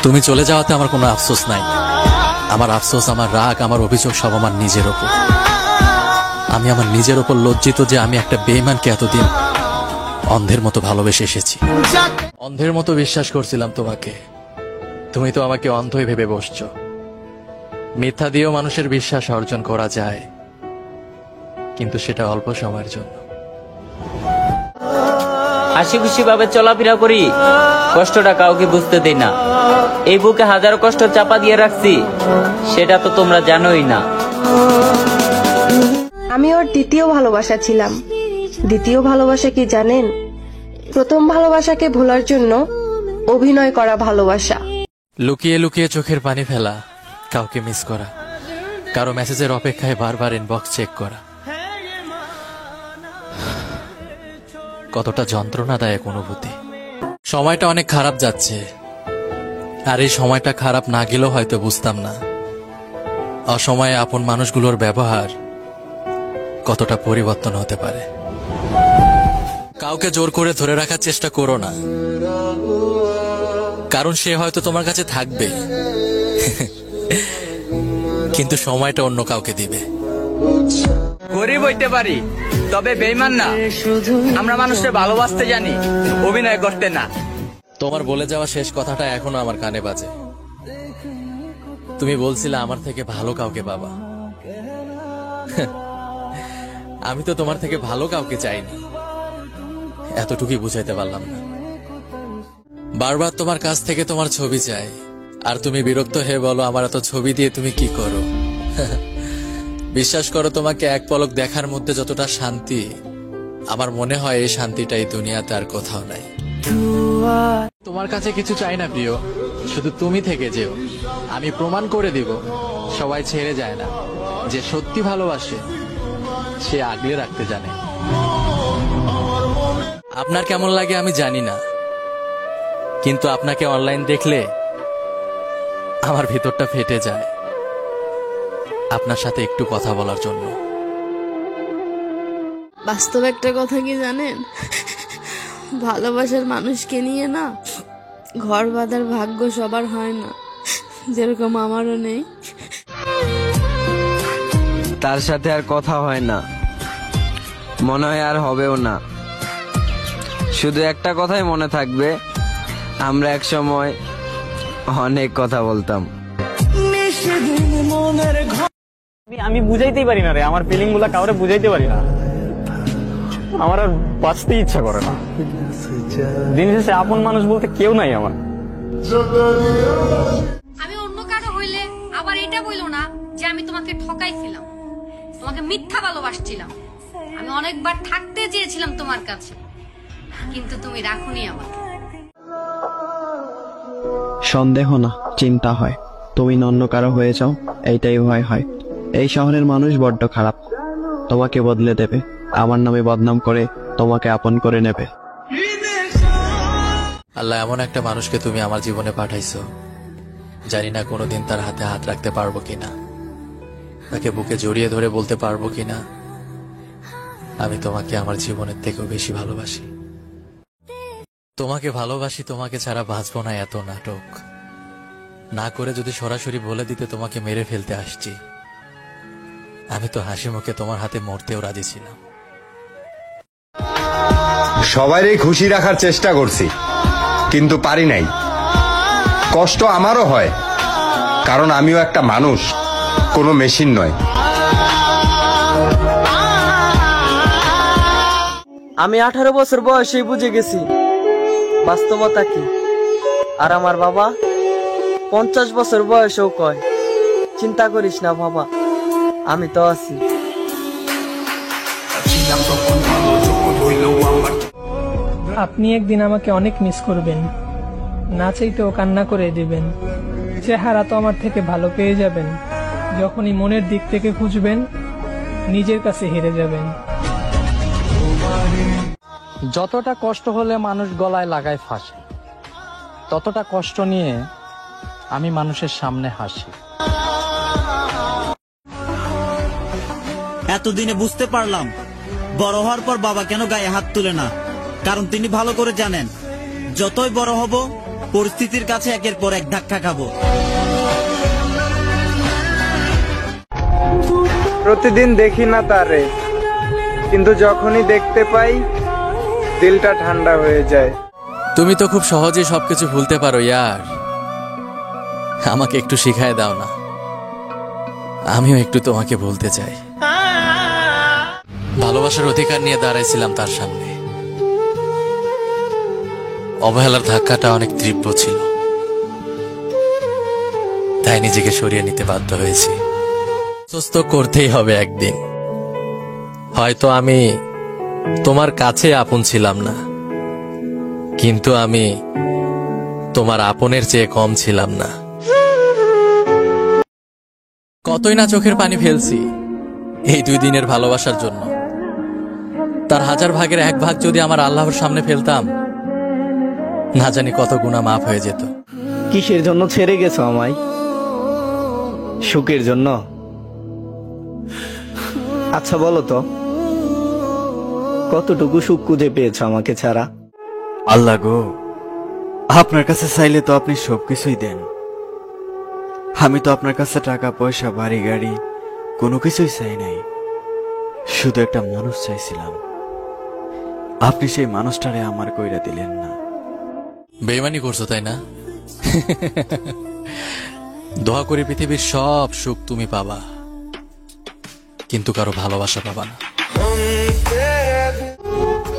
তুমি চলে যাওয়াতে আমার কোনো আফসোস নাই। আমার আফসোস, আমার রাগ, আমার অভিযোগ সব আমার নিজের ওপর। আমি আমার নিজের ওপর লজ্জিত যে আমি একটা বেঈমানকে এতদিন অন্ধের মতো ভালোবেসে এসেছি। অন্ধের মতো বিশ্বাস করছিলাম তোমাকে। তুমি তো আমাকে অন্ধই ভেবে বসছো। মিথ্যা দিয়েও মানুষের বিশ্বাস অর্জন করা যায়, কিন্তু সেটা অল্প সময়ের জন্য। হাসি খুশি ভাবে চলাফেরা করি, কষ্টটা কাউকে বুঝতে দেই না। এই বুকে হাজারো কষ্ট চাপা দিয়ে রাখছি, সেটা তো তোমরা জানোই না। আমি ওর দ্বিতীয় ভালোবাসা ছিলাম। দ্বিতীয় ভালোবাসা কি জানেন? প্রথম ভালোবাসাকে ভোলার জন্য অভিনয় করা ভালোবাসা। লুকিয়ে লুকিয়ে চোখের পানি ফেলা, কাউকে মিস করা, কারো মেসেজের অপেক্ষায় বারবার ইনবক্স চেক করা, কতটা যন্ত্রণাদায়ক অনুভূতি। সময়টা অনেক খারাপ যাচ্ছে, আর এই সময়টা খারাপ না গেলেও হয়তো বুঝতাম না অসময়ে আপন মানুষগুলোর ব্যবহার কতটা পরিবর্তন হতে পারে। কাউকে জোর করে ধরে রাখার চেষ্টা করো না, কারণ সে হয়তো তোমার কাছে থাকবে, কিন্তু সময়টা অন্য কাউকে দিবে। গরিব হইতে পারি, তবে বেঈমান না। আমরা মানুষকে ভালোবাসতে জানি, অভিনয় করতে না। তোমার বলে যাওয়া শেষ কথাটা এখনো আমার কানে বাজে। তুমি বলছিলে আমার থেকে ভালো কাউকে পাবা। আমি তো তোমার থেকে ভালো কাউকে চাইনি, এতটুকুই বুঝাইতে পারলাম না। বারবার তোমার কাছ থেকে তোমার ছবি চাই, আর তুমি বিরক্ত হয়ে বলো আমার এত ছবি দিয়ে তুমি কি করো। বিশ্বাস করো, তোমাকে এক পলক দেখার মধ্যে যতটা শান্তি, আমার মনে হয় এই শান্তিটা এই দুনিয়াতে আর কোথাও নাই। তোমার কাছে কিছু চাই না প্রিয়, শুধু তুমি থেকে যেও। আমি প্রমাণ করে দিব, সবাই ছেড়ে যায় না, যে সত্যি ভালোবাসে সে আগলে রাখতে জানে। আপনার কেমন লাগে আমি জানি না, কিন্তু আপনাকে অনলাইন দেখলে আমার ভিতরটা ফেটে যায় আপনার সাথে একটু কথা বলার জন্য। বাস্তব একটা কথা কি জানেন? ভালোবাসার মানুষকে নিয়ে না ঘর বাঁধার ভাগ্য সবার হয় না, যেরকম আমারও নেই। তার সাথে আর কথা হয় না, মনে হয় আর হবেও না। শুধু একটা কথাই মনে থাকবে, আমরা এক সময় অনেক কথা বলতাম। আমি বুঝাইতেই পারি না রে, আমার ফিলিং গুলা কাউরে বুঝাইতে পারি না। আমার আর বাঁচতে ইচ্ছা করে না। দিন শেষে আপন মানুষ বলতে কেউ নাই আমার। আমি অন্য কারো হইলে আবার এটা বইলো না যে আমি তোমাকে ঠকাইছিলাম, তোমাকে মিথ্যা ভালোবাসছিলাম। আমি অনেকবার থাকতে চেয়েছিলাম তোমার কাছে, কিন্তু তুমি রাখোনি আমাকে। সন্দেহ না, চিন্তা হয় তুমি অন্য কারো হয়ে যাও, এইটাই ভয় হয়। এই শহরের মানুষ বড্ড খারাপ, তোমাকে বদলে দেবে, আমার নামে বদনাম করে তোমাকে আপন করে নেবে। আল্লাহ, এমন একটা মানুষকে তুমি আমার জীবনে পাঠাইছো, জানি না কোনোদিন তার হাতে হাত রাখতে পারবো কিনা, তাকে বুকে জড়িয়ে ধরে বলতে পারবো কিনা আমি তোমাকে আমার জীবনের থেকেও বেশি ভালোবাসি। তোমাকে ভালোবাসি, তোমাকে ছাড়া বাঁচবো না, এত নাটক না করে যদি সরাসরি বলে দিতে তোমাকে মেরে ফেলতে আসছি, আমি তো হাসি মুখে তোমার হাতে মরতেও রাজি ছিলাম। সবাইরই খুশি রাখার চেষ্টা করছি, কিন্তু পারি নাই। কষ্ট আমারও হয়, কারণ আমিও একটা মানুষ, কোনো মেশিন নয়। আমি 18 বছর বয়সেই বুঝে গেছি বাস্তবতা কি। আর আমার বাবা 50 বছর বয়সেও কয়, চিন্তা করিস না বাবা, আমি তো আছি। আপনি একদিন আমাকে অনেক মিস করবেন, না চাইতেও কান্না করে দিবেন। চেহারা তো আমার থেকে ভালো পেয়ে যাবেন, যখনই মনের দিক থেকে খুঁজবেন নিজের কাছে হেরে যাবেন। যতটা কষ্ট হলে মানুষ গলায় লাগায় ফাঁসে, ততটা কষ্ট নিয়ে আমি মানুষের সামনে হাসি। এতদিনে বুঝতে পারলাম বড় হওয়ার পর বাবা কেন গায়ে হাত তুলে না, কারণ তিনি ভালো করে জানেন যতই বড় হব পরিস্থিতির কাছে একের পর এক ধাক্কা খাবো। প্রতিদিন দেখি না তারে, কিন্তু যখনই দেখতে পাই দিলটা ঠান্ডা হয়ে যায়। তুমি তো খুব সহজে সবকিছু ভুলতে পারো ইয়ার। আমাকে একটু শিখায় দাও না, আমিও একটু তোমাকে ভুলতে চাই। ভালোবাসার অধিকার নিয়ে দাঁড়াইছিলাম তার সামনে। অবহেলার ধাক্কাটা অনেক তীব্র ছিল, তাই নিজেকে সরিয়ে নিতে বাধ্য হয়েছি। সুস্থ করতেই হবে একদিন। হয়তো আমি তোমার কাছে আপন ছিলাম না, কিন্তু আমি তোমার আপনের চেয়ে কম ছিলাম না। কতই না চোখের পানি ফেলছি এই 2 দিনের ভালোবাসার জন্য। তার 1000 ভাগের 1 ভাগ যদি আমার আল্লাহর সামনে ফেলতাম, না জানি কত গুনাহ মাফ হয়ে যেত। কিসের জন্য ছেড়ে গেছো আমায়? সুখের জন্য? আচ্ছা বলো তো, কতটুকু সুখ খুঁজে পেয়েছো আমাকে ছাড়া? আল্লাহ গো, আপনার কাছে চাইলে তো আপনি সবকিছুই দেন। আমি তো আপনার কাছে টাকা পয়সা বাড়ি গাড়ি কোনো কিছুই চাই নাই, শুধু একটা মানুষ চাইছিলাম। আপনি সেই মানুষটারে আমার কইরা দিলেন না। বেইমানি করছো তাই না? দোয়া করি পৃথিবীর সব সুখ তুমি পাবা, কিন্তু কারো ভালোবাসা পাবা না।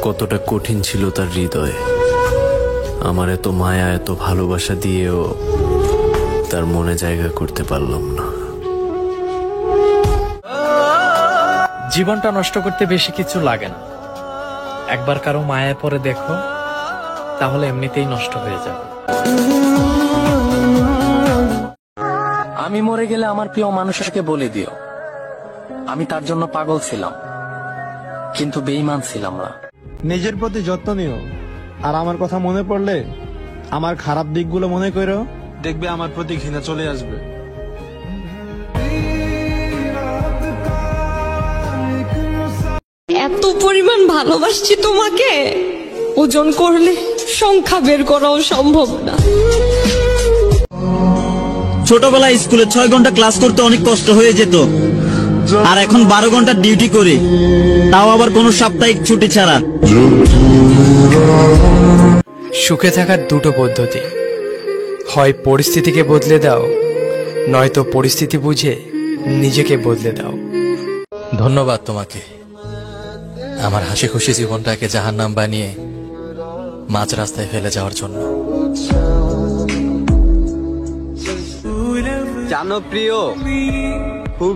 কতটা কঠিন ছিল তার হৃদয়। আমার এত মায়া এত ভালোবাসা দিয়েও তার মনে জায়গা করতে পারলাম না। জীবনটা নষ্ট করতে বেশি কিছু লাগে না। একবার কারো মায়ায় পড়ে দেখো, তাহলে এমনিতেই নষ্ট হয়ে যাবে। আমি মরে গেলে আমার প্রিয় মানুষকে বলে দিও, আমি তার জন্য পাগল ছিলাম, কিন্তু বেঈমান ছিলাম না। নিজের প্রতি যত্ন নিও, আর আমার কথা মনে পড়লে আমার খারাপ দিকগুলো মনে করো, দেখবে আমার প্রতি ঘৃণা চলে আসবে। এত পরিমাণ ভালোবাসছি তোমাকে, ওজন করলে সংখ্যা বের করাও সম্ভব না। ছোটবেলায় স্কুলে 6 ঘন্টা ক্লাস করতে অনেক কষ্ট হয়ে যেত, আর এখন 12 ঘন্টা ডিউটি করি, তাও আবার কোনো সাপ্তাহিক ছুটি ছাড়া। সুখে থাকার 2টো পদ্ধতি, হয় পরিস্থিতিকে বদলে দাও, নয়তো পরিস্থিতি বুঝে নিজেকে বদলে দাও। ধন্যবাদ তোমাকে আমার হাসি খুশি জীবনটাকে জাহান্নাম বানিয়ে মাঝ রাস্তায় ফেলে যাওয়ার জন্য। জানো প্রিয়, খুব